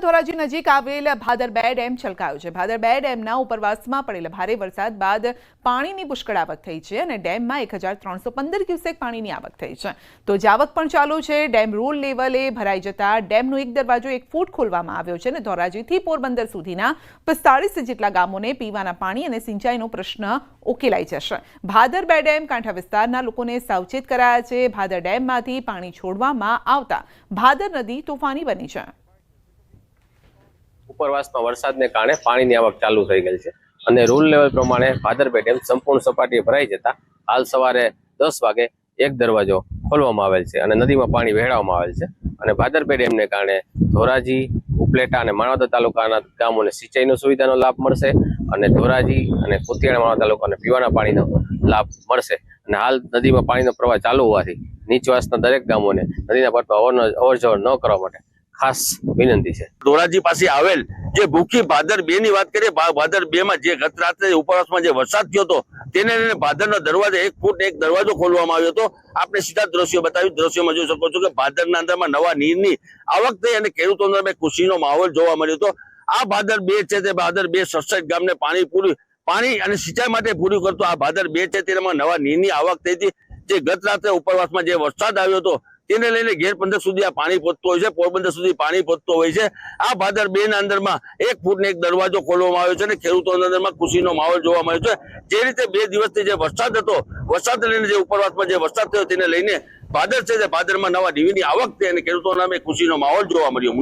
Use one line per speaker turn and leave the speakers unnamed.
ધોરાજી નજીક આવેલ ભાદર 2 ડેમ છલકાયો છે। ભાદર 2 ડેમના ઉપરવાસમાં પડેલા ભારે વરસાદ બાદ પાણીની પુષ્કળ આવક થઈ છે અને ડેમમાં 1315 ક્યુસેક પાણીની આવક થઈ છે। તો જાવક પણ ચાલુ છે। ડેમ રોડ લેવલે ભરાઈ જતા ડેમનો એક દરવાજો 1 ફૂટ ખોલવામાં આવ્યો છે અને ધોરાજીથી પોરબંદર સુધીના 45 જેટલા ગામોને પીવાના પાણી અને સિંચાઈનો પ્રશ્ન ઉકેલાઈ જશે। ભાદર 2 ડેમ કાંઠા વિસ્તારના લોકોને સાવચેત કરાયા છે। ભાદર ડેમમાંથી પાણી છોડવામાં આવતા ભાદર નદી તોફાની બની છે।
ઉપરવાસમાં વરસાદને કારણે પાણીની આવક ચાલુ થઈ ગઈ છે અને રૂલ લેવલ પ્રમાણે ભાદર 2 ડેમ સંપૂર્ણ સપાટીએ ભરાઈ જતા હાલ સવારે 10 વાગે એક દરવાજો ખોલવામાં આવેલ છે અને નદીમાં પાણી વહેરાવવામાં આવેલ છે અને ભાદર 2 ડેમને કારણે ધોરાજી, ઉપલેટા અને માણાવદર તાલુકાના ગામોને સિંચાઈનો સુવિધાનો લાભ મળશે અને ધોરાજી અને કુતિયાણા માણાવદર તાલુકાને પીવાના પાણીનો લાભ મળશે અને હાલ નદીમાં પાણીનો પ્રવાહ ચાલુ હોવાથી નીચવાસના દરેક ગામોને નદીના પટમાં અવરજવર ન કરવા માટે ખાસ વિનંતી છે।
ધોરાજી પાસે આવેલ જે ભૂખી ભાદર 2 ની વાત કરીએ, ભાદર 2 માં જે ગત રાત્રે ઉપરવાસમાં જે વરસાદ થયો હતો તેને લઈને ભાદરનો દરવાજો 1 ફૂટ એક દરવાજો ખોલવામાં આવ્યો હતો। આપણે સીધા દ્રશ્યો બતાવી, દ્રશ્યોમાં જોઈ શકો છો કે ભાદરના અંદરમાં નવા નીરની આવક થઈ અને ખેડૂતોને ખુશીનો માહોલ જોવા મળ્યો હતો। આ ભાદર 2 છે તે ભાદર 2 67 ગામને પાણી અને સિંચાઈ માટે પૂરું કરતો આ ભાદર 2 છે તેમાં નવા નીરની આવક થઈ હતી। જે ગત રાત્રે ઉપરવાસમાં જે વરસાદ આવ્યો હતો તેને લઈને ઘેર 15 સુધી આ પાણી પહોંચતું હોય છે, પોરબંદર સુધી પાણી પહોંચતું હોય છે। આ ભાદર 2 ના અંદરમાં 1 ફૂટ એક દરવાજો ખોલવામાં આવ્યો છે અને ખેડૂતોના અંદરમાં ખુશીનો માહોલ જોવા મળ્યો છે। જે રીતે 2 દિવસથી જે વરસાદ હતો, વરસાદ લઈને જે ઉપરવાસમાં જે વરસાદ થયો તેને લઈને ભાદર છે તે ભાદરમાં નવા નીરની આવક થઈ અને ખેડૂતોના ખુશીનો માહોલ જોવા મળ્યો।